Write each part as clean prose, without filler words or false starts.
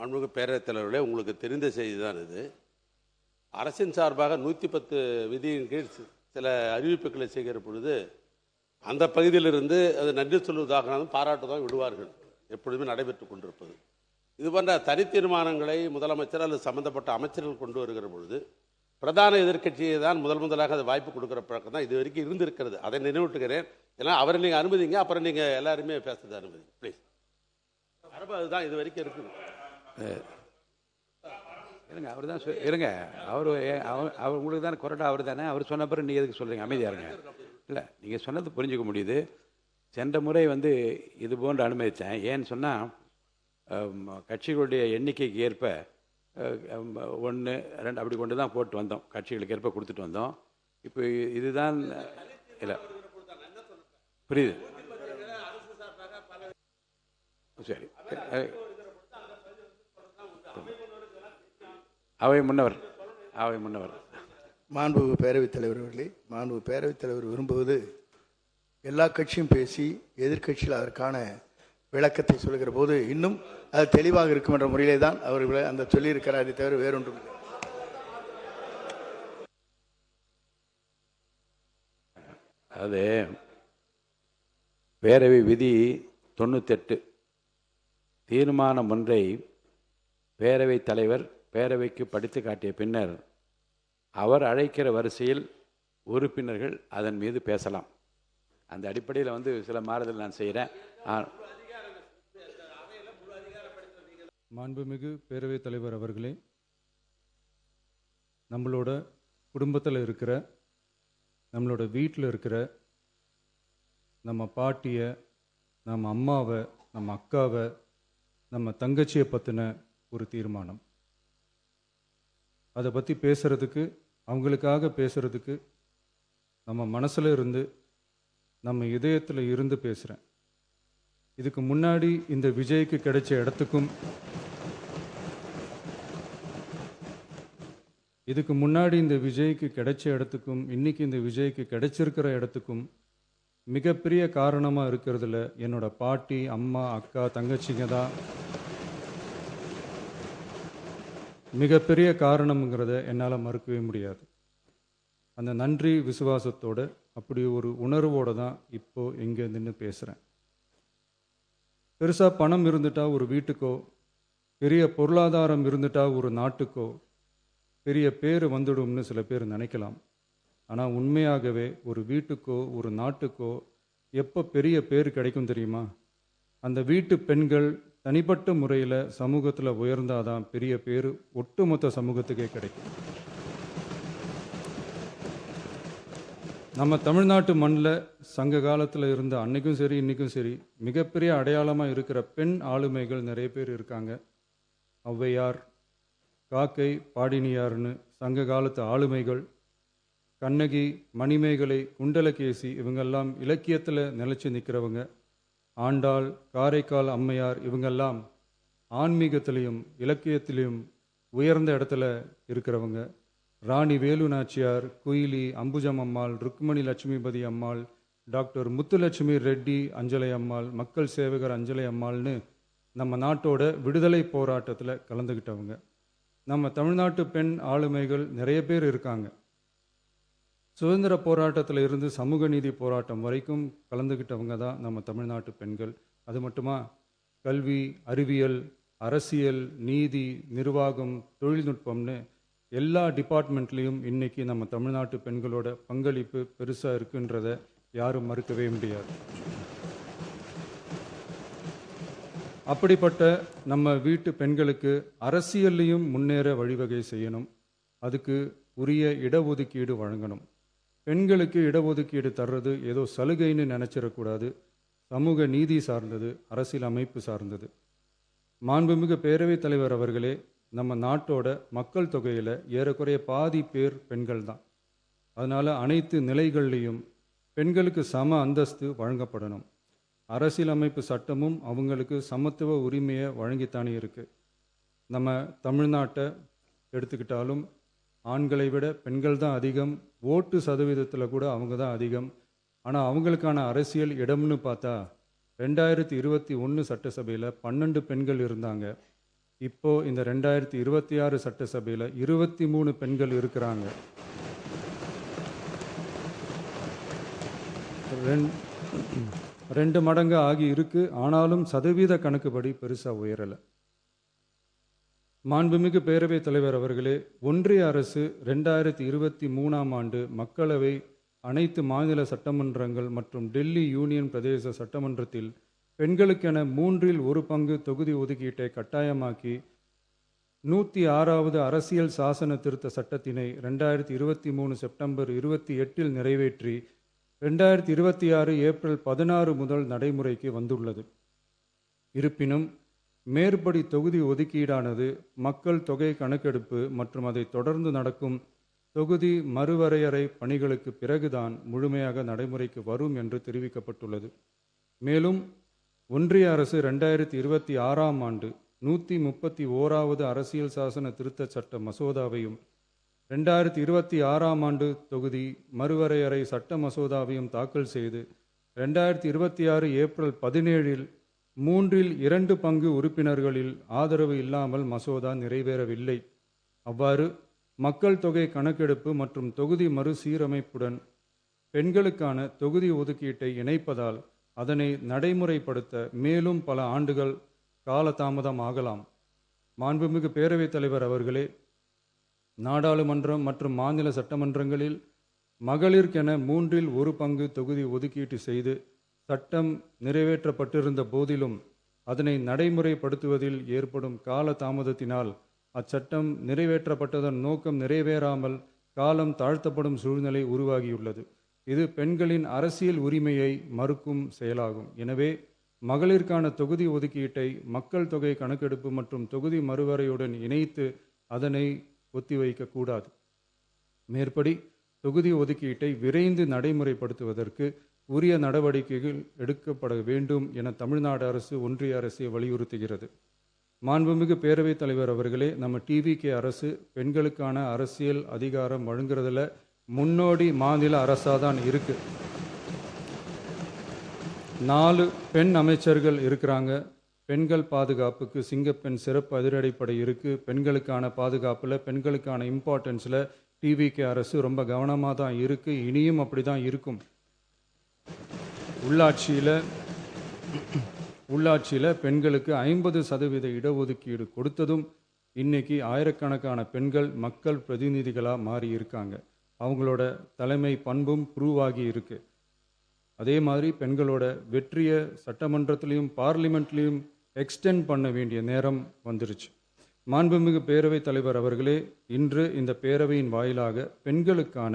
மாண்புமிகு பேரவைத் தலைவர்களே, உங்களுக்கு தெரிந்த செய்தி தான் இது. அரசின் சார்பாக 110 விதியின் கீழ் சில அறிவிப்புகளை செய்கிற பொழுது அந்த பகுதியிலிருந்து அது நன்றி சொல்வதாக பாராட்டுதான் விடுவார்கள். எப்பொழுதுமே நடைபெற்று கொண்டிருப்பது. இது போன்ற தனி தீர்மானங்களை முதலமைச்சர் அல்லது சம்பந்தப்பட்ட அமைச்சர்கள் கொண்டு வருகிற பொழுது பிரதான எதிர்க்கட்சியை தான் முதலாக அது வாய்ப்பு கொடுக்குற பழக்கம் தான் இது வரைக்கும் இருந்திருக்கிறது. அதை நினைவூட்டுகிறேன். ஏன்னா அவரை நீங்கள் அனுமதிங்க, அப்புறம் நீங்கள் எல்லாருமே பேசுறது அனுமதிங்க ப்ளீஸ். அதுதான் இது வரைக்கும் இருக்குது. இருங்க, அவர் தான் இருங்க, அவர் உங்களுக்கு தானே கொரட்டா, அவர் தானே, அவர் சொன்ன பிறகு நீங்கள் எதுக்கு சொல்கிறீங்க? அமைதியாக இருங்க. இல்லை, நீங்கள் சொன்னது புரிஞ்சுக்க முடியுது. சென்ற முறை இது போன்று அனுமதித்தேன். ஏன்னு சொன்னால் கட்சிகளுடைய எண்ணிக்கைக்கு ஏற்ப 1, 2 அப்படி கொண்டு தான் போட்டு வந்தோம். கட்சிகளுக்கு ஏற்ப கொடுத்துட்டு வந்தோம். இப்போ இதுதான் இல்லை, புரியுது. சரி, அவை முன்னவர் மாண்புமிகு பேரவைத் தலைவர் அவர்களே, மாண்புமிகு பேரவைத் தலைவர் விரும்புவது எல்லா கட்சியும் பேசி எதிர்க்கட்சியில் அதற்கான விளக்கத்தை சொல்லுகிற போது இன்னும் அது தெளிவாக இருக்கும் என்ற முறையிலே தான் அவர் அந்த சொல்லியிருக்கிறார். அதை தவிர வேறொன்றும் இல்லை. அது பேரவை விதி 98 தீர்மானம் ஒன்றை பேரவைத் தலைவர் பேரவைக்கு படித்து காட்டிய பின்னர் அவர் அழைக்கிற வரிசையில் உறுப்பினர்கள் அதன் மீது பேசலாம். அந்த அடிப்படையில் சில மாறுதல் நான் செய்கிறேன். மாண்புமிகு பேரவைத் தலைவர் அவர்களே, நம்மளோட குடும்பத்தில் இருக்கிற, நம்மளோட வீட்டில் இருக்கிற நம்ம பாட்டியை, நம்ம அம்மாவை, நம்ம அக்காவை, நம்ம தங்கச்சியை பற்றின ஒரு தீர்மானம். அதை பற்றி பேசுகிறதுக்கு, அவங்களுக்காக பேசுகிறதுக்கு நம்ம மனசில் இருந்து, நம்ம இதயத்தில் இருந்து பேசுகிறேன். இதுக்கு முன்னாடி இந்த விஜய்க்கு கிடைச்ச இடத்துக்கும் இன்னைக்கு இந்த விஜய்க்கு கிடைச்சிருக்கிற இடத்துக்கும் மிகப்பெரிய காரணமாக இருக்கிறதுல என்னோட பாட்டி, அம்மா, அக்கா, தங்கச்சிங்க தான் மிகப்பெரிய காரணம்ங்கிறத என்னால் மறுக்கவே முடியாது. அந்த நன்றி விசுவாசத்தோட, அப்படி ஒரு உணர்வோடு தான் இப்போது இங்கே நின்று பேசுகிறேன். பெருசாக பணம் இருந்துட்டா ஒரு வீட்டுக்கோ, பெரிய பொருளாதாரம் இருந்துட்டா ஒரு நாட்டுக்கோ பெரிய பேர் வந்துடும்னு சில பேர் நினைக்கலாம். ஆனால் உண்மையாகவே ஒரு வீட்டுக்கோ ஒரு நாட்டுக்கோ எப்போ பெரிய பேர் கிடைக்கும் தெரியுமா? அந்த வீட்டு பெண்கள் தனிப்பட்ட முறையில் சமூகத்தில் உயர்ந்தாதான் பெரிய பேர் ஒட்டுமொத்த சமூகத்துக்கே கிடைக்கும். நம்ம தமிழ்நாட்டு மண்ணில் சங்க காலத்தில் இருந்த அன்னைக்கும் சரி இன்றைக்கும் சரி மிகப்பெரிய அடையாளமாக இருக்கிற பெண் ஆளுமைகள் நிறைய பேர் இருக்காங்க. ஔவையார், காக்கை, பாடினியார்னு சங்க காலத்து ஆளுமைகள், கண்ணகி, மணிமேகலை, குண்டலகேசி, இவங்கெல்லாம் இலக்கியத்தில் நிலைச்சி நிற்கிறவங்க. ஆண்டாள், காரைக்கால் அம்மையார், இவங்கெல்லாம் ஆன்மீகத்திலையும் இலக்கியத்திலையும் உயர்ந்த இடத்துல இருக்கிறவங்க. ராணி வேலு நாச்சியார், குயிலி, அம்புஜம் அம்மாள், ருக்மணி லட்சுமிபதி அம்மாள், டாக்டர் முத்துலட்சுமி ரெட்டி அஞ்சலை அம்மாள், மக்கள் சேவகர் அஞ்சலை அம்மாள்னு நம்ம நாட்டோட விடுதலை போராட்டத்தில் கலந்துக்கிட்டவங்க. நம்ம தமிழ்நாட்டு பெண் ஆளுமைகள் நிறைய பேர் இருக்காங்க. சுதந்திர போராட்டத்தில் இருந்து சமூக நீதி போராட்டம் வரைக்கும் கலந்துக்கிட்டவங்க தான் நம்ம தமிழ்நாட்டு பெண்கள். அது மட்டுமா, கல்வி, அறிவியல், அரசியல், நீதி, நிர்வாகம், தொழில்நுட்பம்னு எல்லா டிபார்ட்மெண்ட்லேயும் இன்னைக்கு நம்ம தமிழ்நாட்டு பெண்களோட பங்களிப்பு பெருசாக இருக்குன்றத யாரும் மறுக்கவே முடியாது. அப்படிப்பட்ட நம்ம வீட்டு பெண்களுக்கு அரசியல்லையும் முன்னேற வழிவகை செய்யணும். அதுக்கு உரிய இடஒதுக்கீடு வழங்கணும். பெண்களுக்கு இடஒதுக்கீடு தர்றது ஏதோ சலுகைன்னு நினச்சிடக்கூடாது. சமூக நீதி சார்ந்தது, அரசியல் அமைப்பு சார்ந்தது. மாண்புமிகு பேரவைத் தலைவர் அவர்களே, நம்ம நாட்டோட மக்கள் தொகையில் ஏறக்குறைய பாதி பேர் பெண்கள் தான். அதனால் அனைத்து நிலைகள்லேயும் பெண்களுக்கு சம அந்தஸ்து வழங்கப்படணும். அரசியலமைப்பு சட்டமும் அவங்களுக்கு சமத்துவ உரிமையை வழங்கித்தானே இருக்குது. நம்ம தமிழ்நாட்டை எடுத்துக்கிட்டாலும் ஆண்களை விட பெண்கள் தான் அதிகம். ஓட்டு சதவீதத்தில் கூட அவங்க தான் அதிகம். ஆனால் அவங்களுக்கான அரசியல் இடம்னு பார்த்தா 2021 சட்டசபையில் 12 பெண்கள் இருந்தாங்க. இப்போ இந்த 2026 சட்டசபையில் 23 பெண்கள் இருக்கிறாங்க. ரெண்டு மடங்கு ஆகி இருக்கு. ஆனாலும் சதவீத கணக்குப்படி பெருசாக உயரலை. மாண்புமிகு பேரவைத் தலைவர் அவர்களே, ஒன்றிய அரசு 2023ஆம் ஆண்டு மக்களவை, அனைத்து மாநில சட்டமன்றங்கள் மற்றும் டெல்லி யூனியன் பிரதேச சட்டமன்றத்தில் பெண்களுக்கென 1/3 தொகுதி ஒதுக்கீட்டை கட்டாயமாக்கி 106வது அரசியல் சாசன திருத்த சட்டத்தினை 2023 செப்டம்பர் 28 நிறைவேற்றி 2026 ஏப்ரல் 16 முதல் நடைமுறைக்கு வந்துள்ளது. இருப்பினும் மேற்படி தொகுதி ஒதுக்கீடானது மக்கள் தொகை கணக்கெடுப்பு மற்றும் அதை தொடர்ந்து நடக்கும் தொகுதி மறுவரையறை பணிகளுக்கு பிறகுதான் முழுமையாக நடைமுறைக்கு வரும் என்று தெரிவிக்கப்பட்டுள்ளது. மேலும் ஒன்றிய அரசு 2026ஆம் ஆண்டு 131வது அரசியல் சாசன திருத்த சட்ட மசோதாவையும் 2026ஆம் ஆண்டு தொகுதி மறுவரையறை சட்ட மசோதாவையும் தாக்கல் செய்து 2026 ஏப்ரல் 17 2/3 உறுப்பினர்களில் ஆதரவு இல்லாமல் மசோதா நிறைவேறவில்லை. அவ்வாறு மக்கள் தொகை கணக்கெடுப்பு மற்றும் தொகுதி மறுசீரமைப்புடன் பெண்களுக்கான தொகுதி ஒதுக்கீட்டை இணைப்பதால் அதனை நடைமுறைப்படுத்த மேலும் பல ஆண்டுகள் காலதாமதம் ஆகலாம். மாண்புமிகு பேரவைத் தலைவர் அவர்களே, நாடாளுமன்றம் மற்றும் மாநில சட்டமன்றங்களில் மகளிருக்கென 1/3 தொகுதி ஒதுக்கீட்டு செய்து சட்டம் நிறைவேற்றப்பட்டிருந்த போதிலும் அதனை நடைமுறைப்படுத்துவதில் ஏற்படும் கால தாமதத்தினால் அச்சட்டம் நிறைவேற்றப்பட்டதன் நோக்கம் நிறைவேறாமல் காலம் தாழ்த்தப்படும் சூழ்நிலை உருவாகியுள்ளது. இது பெண்களின் அரசியல் உரிமையை மறுக்கும் செயலாகும். எனவே மகளிருக்கான தொகுதி ஒதுக்கீட்டை மக்கள் தொகை கணக்கெடுப்பு மற்றும் தொகுதி மறுவரையுடன் இணைத்து அதனை ஒத்திவைக்கக்கூடாது. மேற்படி தொகுதி ஒதுக்கீட்டை விரைந்து நடைமுறைப்படுத்துவதற்கு உரிய நடவடிக்கைகள் எடுக்கப்பட வேண்டும் என தமிழ்நாடு அரசு ஒன்றிய அரசை வலியுறுத்துகிறது. மாண்புமிகு பேரவைத் தலைவர் அவர்களே, நம்ம டிவிகே அரசு பெண்களுக்கான அரசியல் அதிகாரம் வழங்குறதுல முன்னோடி மாநில அரசாக தான் இருக்கு. 4 பெண் அமைச்சர்கள் இருக்கிறாங்க. பெண்கள் பாதுகாப்புக்கு சிங்கப்பெண் சிறப்பு அதிரடிப்படை இருக்குது. பெண்களுக்கான பாதுகாப்பில், பெண்களுக்கான இம்பார்ட்டன்ஸில் டிவிகே அரசு ரொம்ப கவனமாக தான் இருக்குது. இனியும் அப்படி தான் இருக்கும். உள்ளாட்சியில் பெண்களுக்கு 50% இடஒதுக்கீடு கொடுத்ததும் இன்னைக்கு ஆயிரக்கணக்கான பெண்கள் மக்கள் பிரதிநிதிகளாக மாறி இருக்காங்க. அவங்களோட தலைமை பண்பும் ப்ரூவ் ஆகி இருக்கு. அதே மாதிரி பெண்களோட வெற்றியை சட்டமன்றத்திலையும் பார்லிமெண்ட்லேயும் எக்ஸ்டெண்ட் பண்ண வேண்டிய நேரம் வந்துருச்சு. மாண்புமிகு பேரவைத் தலைவர் அவர்களே, இன்று இந்த பேரவையின் வாயிலாக பெண்களுக்கான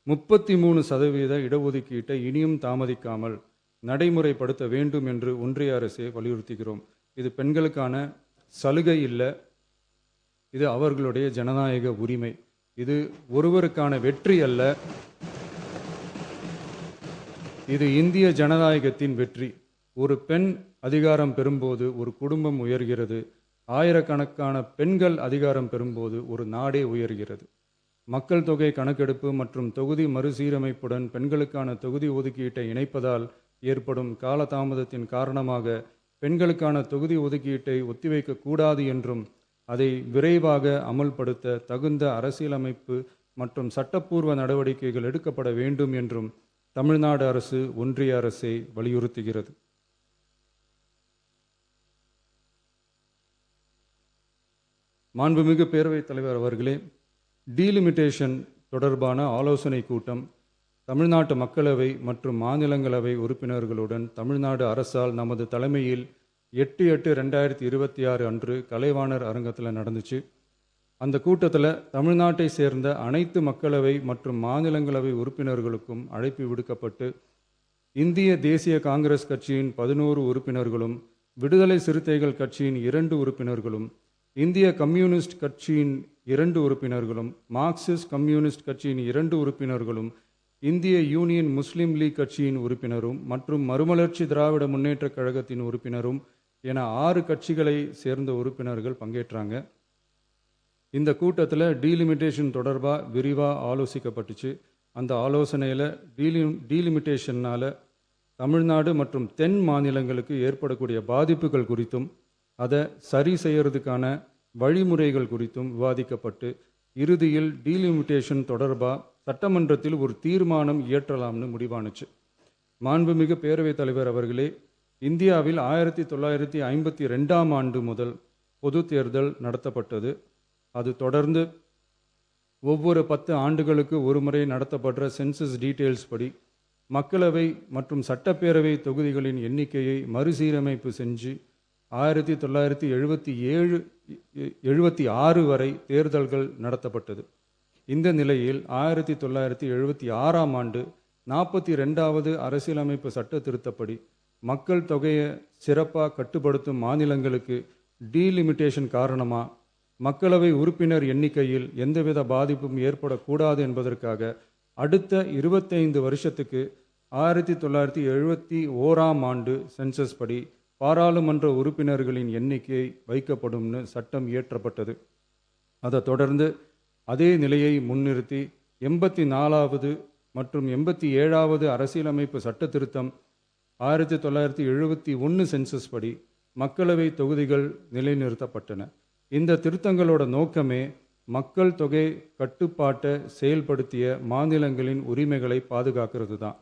33% இடஒதுக்கீட்டை இனியும் தாமதிக்காமல் நடைமுறைப்படுத்த வேண்டும் என்று ஒன்றிய அரசை வலியுறுத்துகிறோம். இது பெண்களுக்கான சலுகை இல்லை, இது அவர்களுடைய ஜனநாயக உரிமை. இது ஒருவருக்கான வெற்றி அல்ல, இது இந்திய ஜனநாயகத்தின் வெற்றி. ஒரு பெண் அதிகாரம் பெறும்போது ஒரு குடும்பம் உயர்கிறது. ஆயிரக்கணக்கான பெண்கள் அதிகாரம் பெறும்போது ஒரு நாடே உயர்கிறது. மக்கள் தொகை கணக்கெடுப்பு மற்றும் தொகுதி மறுசீரமைப்புடன் பெண்களுக்கான தொகுதி ஒதுக்கீட்டை இணைப்பதால் ஏற்படும் காலதாமதத்தின் காரணமாக பெண்களுக்கான தொகுதி ஒதுக்கீட்டை ஒத்திவைக்கக்கூடாது என்றும் அதை விரைவாக அமல்படுத்த தகுந்த அரசியலமைப்பு மற்றும் சட்டப்பூர்வ நடவடிக்கைகள் எடுக்கப்பட வேண்டும் என்றும் தமிழ்நாடு அரசு ஒன்றிய அரசை வலியுறுத்துகிறது. மாண்புமிகு பேரவைத் தலைவர் அவர்களே, டீலிமிட்டேஷன் தொடர்பான ஆலோசனை கூட்டம் தமிழ்நாட்டு மக்களவை மற்றும் மாநிலங்களவை உறுப்பினர்களுடன் தமிழ்நாடு அரசால் நமது தலைமையில் 8/8/2026 அன்று கலைவாணர் அரங்கத்தில் நடந்துச்சு. அந்த கூட்டத்தில் தமிழ்நாட்டை சேர்ந்த அனைத்து மக்களவை மற்றும் மாநிலங்களவை உறுப்பினர்களுக்கும் அழைப்பு விடுக்கப்பட்டு இந்திய தேசிய காங்கிரஸ் கட்சியின் 11 உறுப்பினர்களும், விடுதலை சிறுத்தைகள் கட்சியின் 2 உறுப்பினர்களும், இந்திய கம்யூனிஸ்ட் கட்சியின் 2 உறுப்பினர்களும், மார்க்சிஸ்ட் கம்யூனிஸ்ட் கட்சியின் 2 உறுப்பினர்களும், இந்திய யூனியன் முஸ்லீம் லீக் கட்சியின் உறுப்பினரும் மற்றும் மறுமலர்ச்சி திராவிட முன்னேற்றக் கழகத்தின் உறுப்பினரும் என 6 கட்சிகளை சேர்ந்த உறுப்பினர்கள் பங்கேற்றாங்க. இந்த கூட்டத்தில் டீலிமிட்டேஷன் தொடர்பாக விரிவாக ஆலோசிக்கப்பட்டுச்சு. அந்த ஆலோசனையில் டீலிமிட்டேஷனால் தமிழ்நாடு மற்றும் தென் மாநிலங்களுக்கு ஏற்படக்கூடிய பாதிப்புகள் குறித்தும் அதை சரி செய்யறதுக்கான வழிமுறைகள் குறித்தும் விவாதிக்கப்பட்டு இறுதியில் டீலிமிட்டேஷன் தொடர்பாக சட்டமன்றத்தில் ஒரு தீர்மானம் இயற்றலாம்னு முடிவானுச்சு. மாண்புமிகு பேரவைத் தலைவர் அவர்களே, இந்தியாவில் 1952ஆம் ஆண்டு முதல் பொது தேர்தல் நடத்தப்பட்டது. அது தொடர்ந்து ஒவ்வொரு 10 ஆண்டுகளுக்கு ஒரு முறை நடத்தப்படுற சென்சஸ் டீட்டெயில்ஸ் படி மக்களவை மற்றும் சட்டப்பேரவை தொகுதிகளின் எண்ணிக்கையை மறுசீரமைப்பு செஞ்சு 1976 வரை தேர்தல்கள் நடத்தப்பட்டது. இந்த நிலையில் 1976ஆம் ஆண்டு 42வது அரசியலமைப்பு சட்ட திருத்தப்படி மக்கள் தொகையை சிறப்பாக கட்டுப்படுத்தும் மாநிலங்களுக்கு டீலிமிட்டேஷன் காரணமாக மக்களவை உறுப்பினர் எண்ணிக்கையில் எந்தவித பாதிப்பும் ஏற்படக்கூடாது என்பதற்காக அடுத்த 25 வருஷத்துக்கு 1971ஆம் ஆண்டு சென்சஸ் படி பாராளுமன்ற உறுப்பினர்களின் எண்ணிக்கை வைக்கப்படும்னு சட்டம் இயற்றப்பட்டது. அதை தொடர்ந்து அதே நிலையை முன்னிறுத்தி 84வது மற்றும் 87வது அரசியலமைப்பு சட்ட திருத்தம் 1971 சென்சஸ் படி மக்களவை தொகுதிகள் நிலைநிறுத்தப்பட்டன. இந்த திருத்தங்களோட நோக்கமே மக்கள் தொகை கட்டுப்பாட்டை செயல்படுத்திய மாநிலங்களின் உரிமைகளை பாதுகாக்கிறது தான்.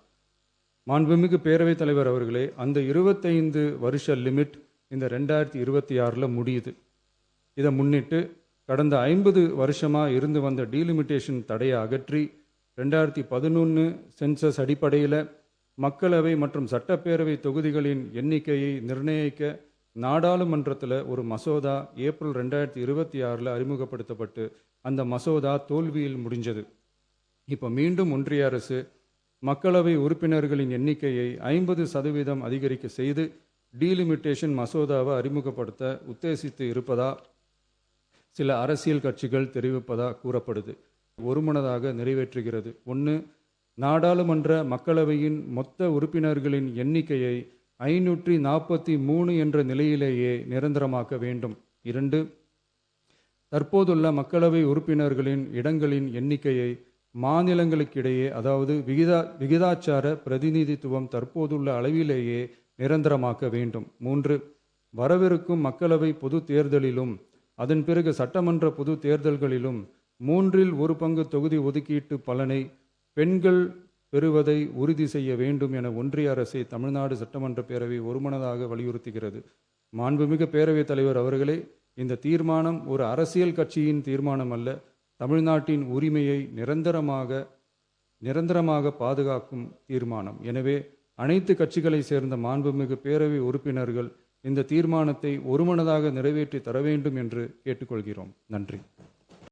மாண்புமிகு பேரவைத் தலைவர் அவர்களே, அந்த 25 வருஷ லிமிட் இந்த 2026 முடியுது. இதை முன்னிட்டு கடந்த 50 வருஷமாக இருந்து வந்த டீலிமிட்டேஷன் தடையை அகற்றி 2011 சென்சஸ் அடிப்படையில் மக்களவை மற்றும் சட்டப்பேரவை தொகுதிகளின் எண்ணிக்கையை நிர்ணயிக்க நாடாளுமன்றத்தில் ஒரு மசோதா ஏப்ரல் 2026 அறிமுகப்படுத்தப்பட்டு அந்த மசோதா தோல்வியில் முடிஞ்சது. இப்போ மீண்டும் ஒன்றிய அரசு மக்களவை உறுப்பினர்களின் எண்ணிக்கையை 50% அதிகரிக்க செய்து டீலிமிட்டேஷன் மசோதாவை அறிமுகப்படுத்த உத்தேசித்து இருப்பதா சில அரசியல் கட்சிகள் தெரிவிப்பதா கூறப்படுது. ஒருமனதாக நிறைவேற்றுகிறது. 1. நாடாளுமன்ற மக்களவையின் மொத்த உறுப்பினர்களின் எண்ணிக்கையை 543 என்ற நிலையிலேயே நிரந்தரமாக்க வேண்டும். 2. தற்போதுள்ள மக்களவை உறுப்பினர்களின் இடங்களின் எண்ணிக்கையை மாநிலங்களுக்கிடையே, அதாவது விகிதாச்சார பிரதிநிதித்துவம் தற்போதுள்ள அளவிலேயே நிரந்தரமாக்க வேண்டும். 3. வரவிருக்கும் மக்களவை பொது தேர்தலிலும் அதன் பிறகு சட்டமன்ற பொது தேர்தல்களிலும் 1/3 தொகுதி ஒதுக்கீட்டு பலனை பெண்கள் பெறுவதை உறுதி செய்ய வேண்டும் என ஒன்றிய அரசை தமிழ்நாடு சட்டமன்ற பேரவை ஒருமனதாக வலியுறுத்துகிறது. மாண்புமிகு பேரவைத் தலைவர் அவர்களே, இந்த தீர்மானம் ஒரு அரசியல் கட்சியின் தீர்மானம் அல்ல, தமிழ்நாட்டின் உரிமையை நிரந்தரமாக பாதுகாக்கும் தீர்மானம். எனவே அனைத்து கட்சிகளை சேர்ந்த மாண்புமிகு பேரவை உறுப்பினர்கள் இந்த தீர்மானத்தை ஒருமனதாக நிறைவேற்றி தர வேண்டும் என்று கேட்டுக்கொள்கிறோம். நன்றி.